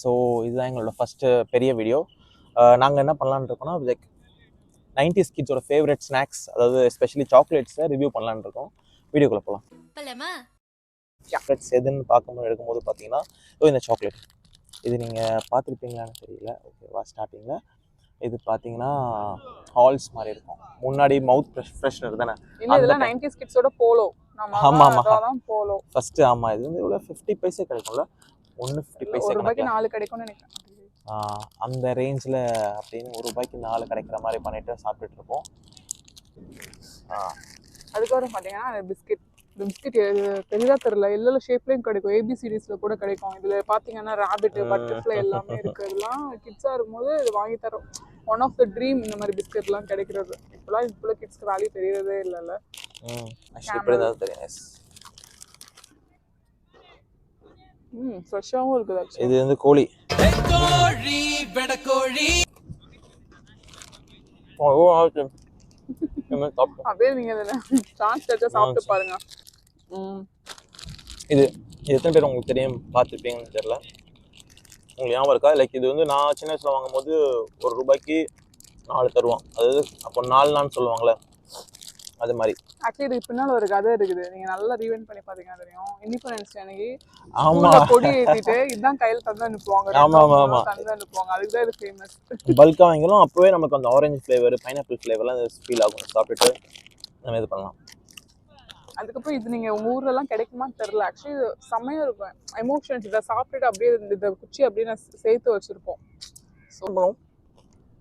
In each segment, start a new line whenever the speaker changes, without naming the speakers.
So இதுதான் எங்களோட first பெரிய வீடியோ. நாங்கள் என்ன பண்ணலான்னு இருக்கோம்னா, லைக் 90s கிட்ஸோட ஃபேவரட் ஸ்நாக்ஸ், அதாவது எஸ்பெஷலி சாக்லேட்ஸை ரிவ்யூ பண்ணலான்னு இருக்கோம். வீடியோக்குள்ளே போகலாம். சாக்லேட்ஸ் எதுன்னு எடுக்கும்போது பார்த்தீங்கன்னா, இந்த சாக்லேட் இது நீங்கள் பார்த்துருப்பீங்களான்னு தெரியல. ஓகேவா, ஸ்டார்டிங்கில் இது பார்த்தீங்கன்னா ஹால்ஸ் மாதிரி இருக்கும். முன்னாடி மவுத் ஃப்ரெஷ்னர் தானே.
இதெல்லாம் 90s கிட்ஸோட போலோ.
ஆமாம் போலோ ஃபஸ்ட்டு. ஆமாம், இது வந்து இவ்வளோ 50 பைசே கிடைக்கும்ல, 150 பைசே
ரூபாய்க்கு 4 கிடைக்கும்னு நினைக்கிறேன்.
அந்த ரேஞ்சில் அப்படின்னு ₹1 4 கிடைக்கிற மாதிரி பண்ணிட்டு சாப்பிட்டுட்டு இருப்போம்.
அதுக்கப்புறம் பார்த்தீங்கன்னா பிஸ்கெட் பெரிதா தெரியல, எல்லா ஷேப்லையும் கிடைக்கும். ABCDஸ்ல கூட கிடைக்கும். இதுல பாத்தீங்கன்னா ராபிட், பட்டர்ஃப்ளை எல்லாமே இருக்கு. இதெல்லாம் கிட்ஸா இருக்கும்போது இது வாங்கி தரோம். ஒன் ஆஃப் த ட்ரீம் இந்த மாதிரி பிஸ்கெட் எல்லாம் கிடைக்கிறது. இப்ப கிட்ஸ்க்கு வேல்யூ தெரியறதே இல்லைல்ல. ஃப்ரெஷ்ஷாவும் இருக்குது.
இது வந்து கோழி.
அப்படியே நீங்க சாப்பிட்டு பாருங்க.
இது எத்தனை பேர் உங்களுக்கு தெரியும், பார்த்துருப்பீங்கன்னு தெரியல. உங்களுக்கு ஞாபகம் இருக்கா? லைக் இது வந்து நான் சின்ன வயசுல வாங்கும் போது ₹1 4 தருவான். அதாவது அப்போ 4 நான்னு சொல்லுவாங்களே, அது மாதிரி.
ஆக்சுவலி இதுக்கு பின்னால் ஒரு கதை இருக்குது. நீங்க நல்லா ரீவைண்ட் பண்ணி பாத்தீங்கன்னா தெரியும். இண்டிபெண்டன்ஸ் டே அன்னைக்கு கொடி ஏத்திட்டு இதுதான் கையில தந்து அனுப்புவாங்க. தந்து அனுப்புவாங்க. அதுக்குதான் இது ஃபேமஸ்.
பல்கா வாங்கிலும் அப்பவே நமக்கு அந்த ஆரஞ்சு ஃபிளேவர், பைனாப்பிள் ஃபிளேவர்லாம் ஃபீல் ஆகும். சாப்பிட்டுட்டு நம்ம இது பண்ணலாம்.
அதுக்கப்புறம் இது நீங்க உங்க ஊர்ல எல்லாம் கிடைக்குமான்னு தெரியல. ஆக்சுவலி இது செம்மையா இருக்கும். எமோஷன்ஸ் இதை சாப்பிட்டுட்டு அப்படியே இந்த குச்சி அப்படியே சேர்த்து வச்சிருப்போம்.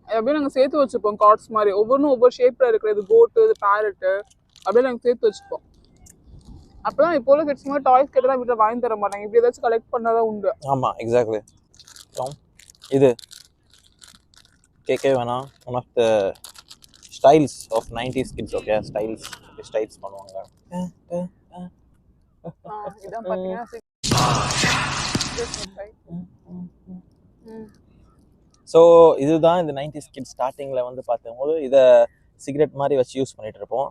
அப்படியே நாங்கள் சேர்த்து வச்சுப்போம். கார்ட்ஸ் மாதிரி ஒவ்வொன்றும் ஒவ்வொரு ஷேப்ல இருக்கிற. இது கோட்டு, இது பேரட்டு, அப்படியே நாங்கள் சேர்த்து வச்சுப்போம். அப்பதான் இப்போ உள்ள கிட்ஸ் மாதிரி டாய்ஸ் கேட்டதான் வீட்டில் வாங்கி தர மாட்டாங்க. இப்படி ஏதாச்சும் கலெக்ட் பண்ணாதான் உண்டு.
ஆமா, எக்ஸாக்ட்லி. இது கேட்கவே வேணாம். One of the styles of 90s kids. Okay, styles பண்ணுவாங்க.
இதான் பாத்தீங்கன்னா
ஸோ இதுதான் இந்த 90s கிட்ஸ். ஸ்டார்டிங்கில் வந்து பார்க்கும்போது இதை சிகரெட் மாதிரி வச்சு யூஸ் பண்ணிட்டு இருப்போம்.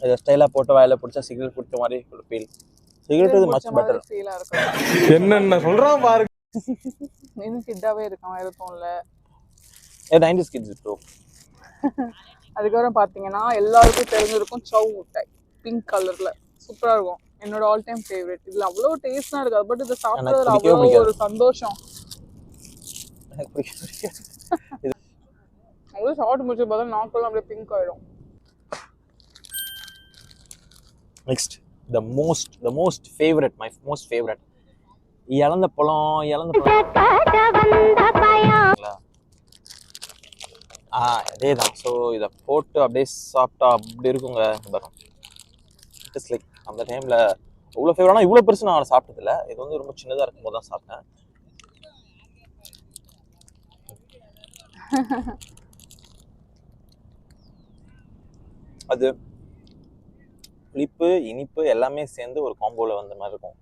இதை ஸ்டைலாக போட்டு வாயில பிடிச்சா சிகரெட் பிடிச்ச மாதிரி ஒரு ஃபீல். சிகரெட் இது மச் பெட்டர்.
என்னென்ன சொல்கிறான் பாருங்க.
இன்னும் கிட்டாவே இருக்கான், இருக்கும்ல.
90s kids bro.
அதுக்கப்புறம் பார்த்தீங்கன்னா எல்லாருக்கும் தெரிஞ்சிருக்கும் சவ் மிட்டாய், பிங்க் கலர்ல. சூப்பராக இருக்கும். என்னோட ஆல் டைம் ஃபேவரட். இதில் அவ்வளோ டேஸ்டாக இருக்காது. பட் இதை சாப்பிட்றதுல அவ்வளோ ஒரு சந்தோஷம். அவ்வளோ சாப்பிட்டு முடிச்சு பார்த்தா நாக்கெல்லாம் அப்படியே பிங்க் ஆயிடும்.
Next the most favorite, my most favorite, இளந்த பழம். அதேதான். ஸோ இதை போட்டு அப்படியே சாப்பிட்டா அப்படி இருக்குங்க. இட்ஸ் லைக் அந்த டைம்ல இவ்வளோ ஃபேவரட். ஆனால் இவ்வளோ பெருசு நான் சாப்பிட்டதில்ல. இது வந்து ரொம்ப சின்னதாக இருக்கும்போது தான் சாப்பிட்டேன். அது புளிப்பு, இனிப்பு எல்லாமே சேர்ந்து ஒரு காம்போல வந்த மாதிரி இருக்கும்.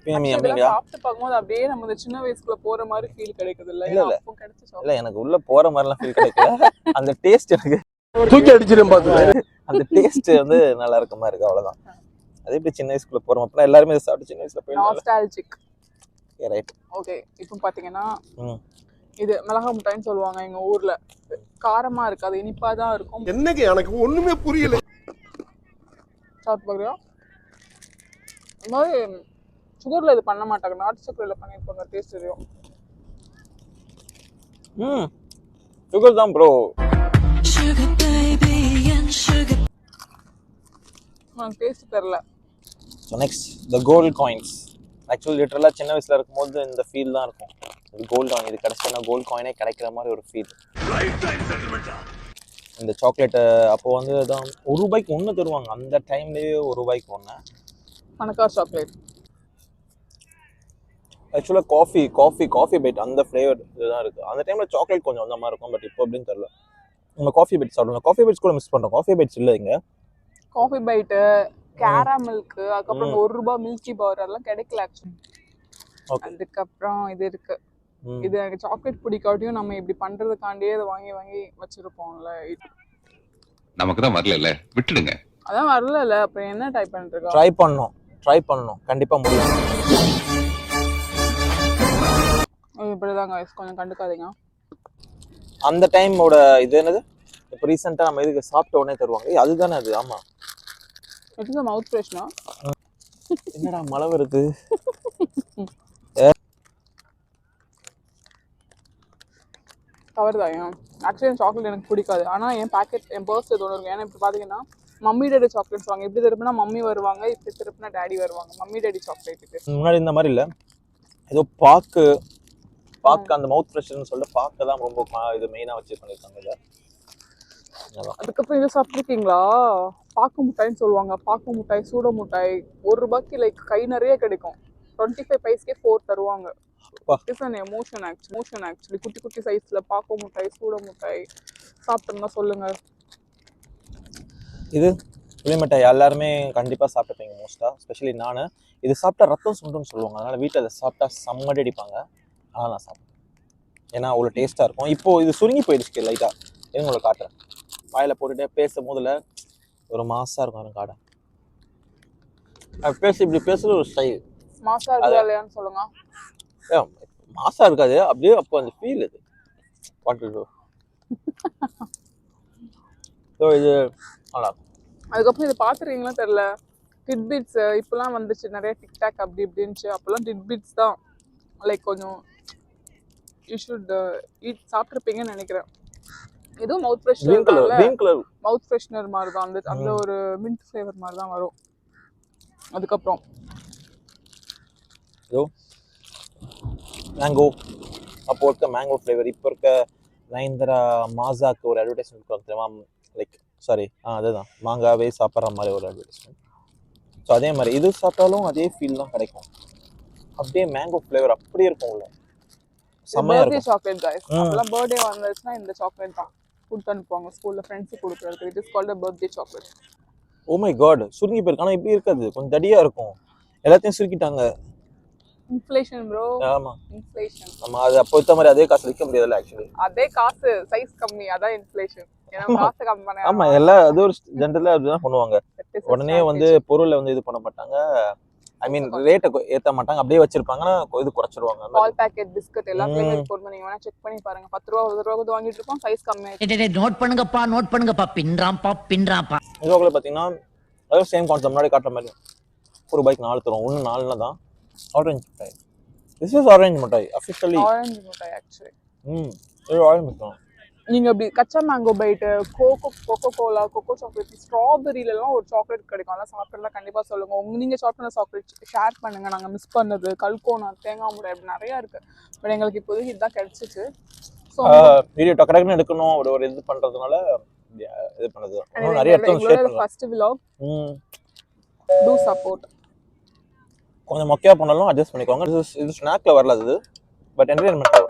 சாப்பிட்டு பார்க்கும்போது அப்படியே நம்ம சின்ன வயசுக்குள்ள போற மாதிரி ஃபீல் கிடைக்குது. இல்ல
எனக்கு உள்ள போற மாதிரிலாம் ஃபீல் கிடைக்கல. அந்த டேஸ்ட் எனக்கு
தூக்கி அடிச்சிரும் பாத்து.
அந்த டேஸ்ட் வந்து நல்லா இருக்க மாதிரி இருக்கு. அவ்வளவுதான். அதே இப்படி சின்ன வயசுக்குள்ள போறோம். அப்ப எல்லாருமே சாப்பிட்டு சின்ன வயசுல போய்
நாஸ்டால்ஜிக்.
ரைட்.
ஓகே, இப்போ பாத்தீங்கன்னா இது மிளகா முட்டாய்ன்னு சொல்லுவாங்க எங்க ஊர்ல. காரமா இருக்காது, இனிப்பா தான் இருக்கும்.
என்னங்க எனக்கு ஒண்ணுமே புரியல.
சாப்பிட்டு பாக்குறியா? இந்த மாதிரி சுகர்ல இது பண்ண மாட்டாங்க, நாட்டு சக்கரையில பண்ணிருப்பாங்க. டேஸ்ட் தெரியும்.
சுகர் தான் ப்ரோ.
டேஸ்ட் தெரியல.
So next the gold coins. Actually லிட்டரலாக சின்ன வயசுல இருக்கும்போது இந்த ஃபீல் தான் இருக்கும். இது கோல்டு காயின். இது கிடைச்சா கோல்டு காயினே கிடைக்கிற மாதிரி ஒரு ஃபீல். இந்த சாக்லேட்டு அப்போ வந்து தான் ₹1 1 தருவாங்க. அந்த டைம்லேயே ₹1 1.
பணக்கார சாக்லேட்.
ஆக்சுவலாக காஃபி பைட் அந்த ஃப்ளேவர் இதுதான் இருக்குது. அந்த டைமில் சாக்லேட் கொஞ்சம் அந்த மாதிரி இருக்கும். பட் இப்போ அப்படின்னு தெரியல. நம்ம காஃபி பைட் சாப்பிடுவோம். காஃபி பைட்ஸ் கூட மிஸ் பண்ணுறோம். காஃபி பைட்ஸ் இல்லை இங்கே.
காஃபி பைட்டு, கேரமில்க்கு, அதுக்கப்புறம் ₹1 மில்கி பார் அதெல்லாம் கிடைக்கல ஆக்சுவலி. அதுக்கப்புறம் இது இருக்கு. இது எனக்கு சாக்லேட் பிடிக்காட்டியும் நம்ம இப்படி பண்றதுக்காண்டியே அதை வாங்கி வாங்கி வச்சிருப்போம்ல.
நமக்கு தான் வரல, விட்டுடுங்க.
அதான் வரல. அப்புறம் என்ன ட்ரை பண்ணிட்டு இருக்கோம்?
ட்ரை பண்ணணும் கண்டிப்பா முடியும்.
அவ்வளவுதான் guys, கொஞ்சம் கண்டுக்காதீங்க.
அந்த டைமோட இது என்னது இப்போ ரீசெண்டா நம்ம இதுக்கு சாப்பிட்ட உடனே தருவாங்க. அதுதானே அது? ஆமா.
It is a mouth freshener.
என்னடா மழை வருது.
கவர் தான். ஆக்சுவலி சாக்லேட் எனக்கு பிடிக்காது. ஆனால் என் பேக்கெட் என் பர்ஸில் தோணும் இருக்கும். ஏன்னா இப்போ பார்த்தீங்கன்னா மம்மி டேடி சாக்லேட்ஸ் வாங்க. இப்படி திருப்பினா மம்மி வருவாங்க, இப்படி திருப்பினா டேடி வருவாங்க. மம்மி டேடி சாக்லேட்டுக்கு
முன்னாடி இந்த மாதிரி இல்லை, ஏதோ பாக்கு அந்த மவுத் ஃப்ரெஷ்னு சொல்லிட்டு பாக்கு தான் ரொம்ப இது மெயினாக வச்சு பண்ணியிருக்காங்க இதை.
அதுக்கப்புறம் இதை சாப்பிட்ருக்கீங்களா? பாக்கு முட்டாய்ன்னு சொல்லுவாங்க. பாக்கு முட்டாய், சூட முட்டாய். ₹1 லைக் கை நிறைய கிடைக்கும். 25 பைஸ்க்கே 4 தருவாங்க. It's an emotion actually. குட்டி குட்டி சைஸ்ல பாக்கு முட்டாய், சூட முட்டாய் சாப்பிட்டோம்னா சொல்லுங்க.
இது புளி மிட்டாய் எல்லாருமே கண்டிப்பாக சாப்பிட்டுப்பீங்க மோஸ்ட்டாக. ஸ்பெஷலி நான் இது சாப்பிட்டா ரத்தம் சுண்டுன்னு சொல்லுவாங்க. அதனால் வீட்டில் அதை சாப்பிட்டா செம்மடி அடிப்பாங்க. ஆனால் நான் சாப்பிட்டேன், ஏன்னா அவ்வளோ டேஸ்ட்டாக இருக்கும். இப்போது இது சுருங்கி போயிடுச்சு லைட்டாக. எதுவும் உங்களை காட்டுறேன். வாயில் போட்டுகிட்டே பேசும் போதில் ஒரு மாசாக இருக்கும் எனக்கு காடை. பேசி இப்படி பேசுகிற ஒரு ஸ்டைல்
மாசா இருக்கா இல்லையான்னு சொல்லுங்க.
மாசா இருக்காது, அப்படியே அப்போ அந்த ஃபீல் இது பாட்டு. ஸோ இது நல்லா இருக்கும்.
அதுக்கப்புறம் இது பார்த்துருக்கீங்களா தெரியல, டிட்பிட்ஸ் இப்போலாம் வந்துச்சு நிறைய டிக்டாக் அப்படி இப்படின்ச்சு. அப்போல்லாம் டிட்பிட்ஸ் தான் லைக் கொஞ்சம் யூ ஷுட் ஈட் சாப்பிட்ருப்பீங்கன்னு நினைக்கிறேன். இதுவும் மவுத் ஃப்ரெஷ்னர், மவுத் ஃப்ரெஷ்னர் மாதிரி தான். அந்த ஒரு மின்ட் ஃப்ளேவர் மாதிரி தான் வரும். அதுக்கப்புறம்
மேங்கோ, அப்போ இருக்க மேங்கோ ஃப்ளேவர். இப்போ இருக்க நயன்தாரா மாசாக்கு ஒரு அட்வர்டைஸ்மெண்ட் கொடுத்து தெரியுமா, லைக் சாரி அதுதான் மாங்காவே சாப்பிட்ற மாதிரி ஒரு அட்வர்டைஸ்மெண்ட். ஸோ அதே மாதிரி இது சாப்பிட்டாலும் அதே ஃபீல் தான் கிடைக்கும். அப்படியே மேங்கோ ஃப்ளேவர் அப்படியே இருக்கும் உள்ள. செம்மையா இருக்கும்.
Chocolate guys. அப்பலாம் பர்த்டே வந்துச்சுன்னா இந்த சாக்லேட் தான் கொடுத்து அனுப்புவாங்க ஸ்கூல்ல ஃப்ரெண்ட்ஸ் கொடுக்குறது. It is called a birthday chocolate.
Oh my god, சுருங்கி போயிருக்கு. ஆனால் இப்படி இருக்காது, கொஞ்சம் தடியா இருக்கும். எல்லாத்தையும் சுருக்கிட்டாங்க.
Inflation bro.
ஆமா,
இன்ஃப்ளேஷன்.
நம்ம அது அப்போ வித்த மாதிரி அதே காசு விற்க முடியாதுல்ல ஆக்சுவலி.
அதே காசு சைஸ் கம்மி, அதான் இன்ஃப்ளேஷன். ஏன்னா காசு கம்மி பண்ண.
ஆமா, எல்லாம் அது ஒரு ஜென்ரலா அப்படிதான் பண்ணுவாங்க. உடனே வந்து பொருளை வந்து இது பண்ண மாட்டாங்க. ஐ மீன் ரேட்டை ஏற்ற மாட்டாங்க, அப்படியே வச்சிருப்பாங்க. இது குறைச்சிருவாங்க.
பால் பேக்கெட் பிஸ்கட் எல்லாத்துலயுமே போட்டு நீங்க வேணா செக் பண்ணி பாருங்க. 10 ரூபா 20 ரூபாய்க்கு வாங்கிட்டு இருக்கோம், சைஸ் கம்மியா.
நோட் பண்ணுங்கப்பா பின்றாம்பா.
இதுல பாத்தீங்கன்னா அதாவது சேம் கான்செப்ட் முன்னாடி காட்டுற மாதிரி ₹1 4 தரும். ஒன்று 4 தான். ஆரஞ்சு மிட்டாய். திஸ் இஸ் ஆரஞ்சு மிட்டாய் அஃபிஷியலி.
ஆரஞ்சு மிட்டாய் ஆக்சுவலி.
இது ஆரஞ்சு மிட்டாய்.
நீங்க அப்படி Kaccha mango bite, coca cola, cocoa chocolate, ஸ்ட்ராபெரியில எல்லாம் ஒரு சாக்லேட் கிடைக்கும். அதெல்லாம் சாப்பிடலாம் கண்டிப்பா சொல்லுங்க. நீங்க சாப்பிட்ட சாக்லேட் ஷேர் பண்ணுங்க. நாங்க மிஸ் பண்ணது கல்கோனா, தேங்காய் முட்டை அப்படி நிறைய இருக்கு. பட் எங்களுக்கு இப்போதைக்கு இதுதான் கிடைச்சிச்சு. ஸோ
வீடியோ டக்குன்னு எடுக்கணும் ஒரு இது பண்றதுனால இது பண்ணது. நிறைய இடத்துல ஷேர் பண்ணுங்க.
First vlog. do support.
கொஞ்சம் மொக்கையா பண்ணாலும் அட்ஜஸ்ட் பண்ணிக்கோங்க. இது ஸ்நாக்ல வரல அது, பட் என்டர்டெயின்மென்ட்.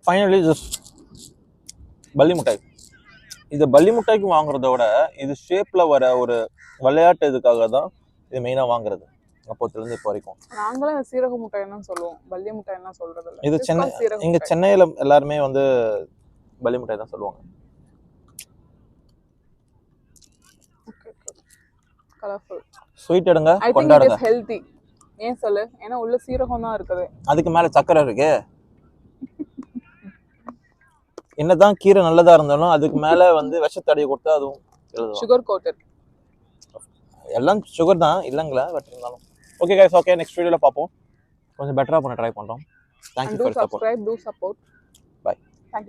ஃபைனலி திஸ் பல்லி மிட்டாய். இது பல்லி மிட்டாய்க்கு வாங்குறத விட இது ஷேப்ல வர ஒரு விளையாட்டு இதுக்காக தான் இது மெயினா வாங்குறது அப்போத்துல இருந்து இப்போ வரைக்கும்.
நாங்களும் சீரக மிட்டாய் தான் சொல்லுவோம், பல்லி மிட்டாய் தான் சொல்றது இல்ல.
இது சென்னை, இங்க சென்னையில எல்லாருமே வந்து பல்லி மிட்டாய் தான் சொல்லுவாங்க.
கலர்ஃபுல்
ஸ்வீட் எடுங்க,
I think it
கொண்டாடுங்க.
is healthy. ஏன் சொல்லு? ஏன்னா உள்ள சீரகம் தான் இருக்குது.
அதுக்கு மேல சக்கரை இருக்கு. என்னதான் கீரை நல்லதா இருந்தாலும் அதுக்கு மேல வந்து விஷத்தடியை கொடுத்தா அதுவும்
சுகர் கோட்டட்.
எல்லாம் சுகர் தான் இல்லங்களா, பட் இருந்தாலும் ஓகே गाइस. ஓகே, நெக்ஸ்ட் வீடியோல பார்ப்போம். கொஞ்சம் பெட்டரா பண்ண ட்ரை பண்றோம். Thank you for your support.
Do support.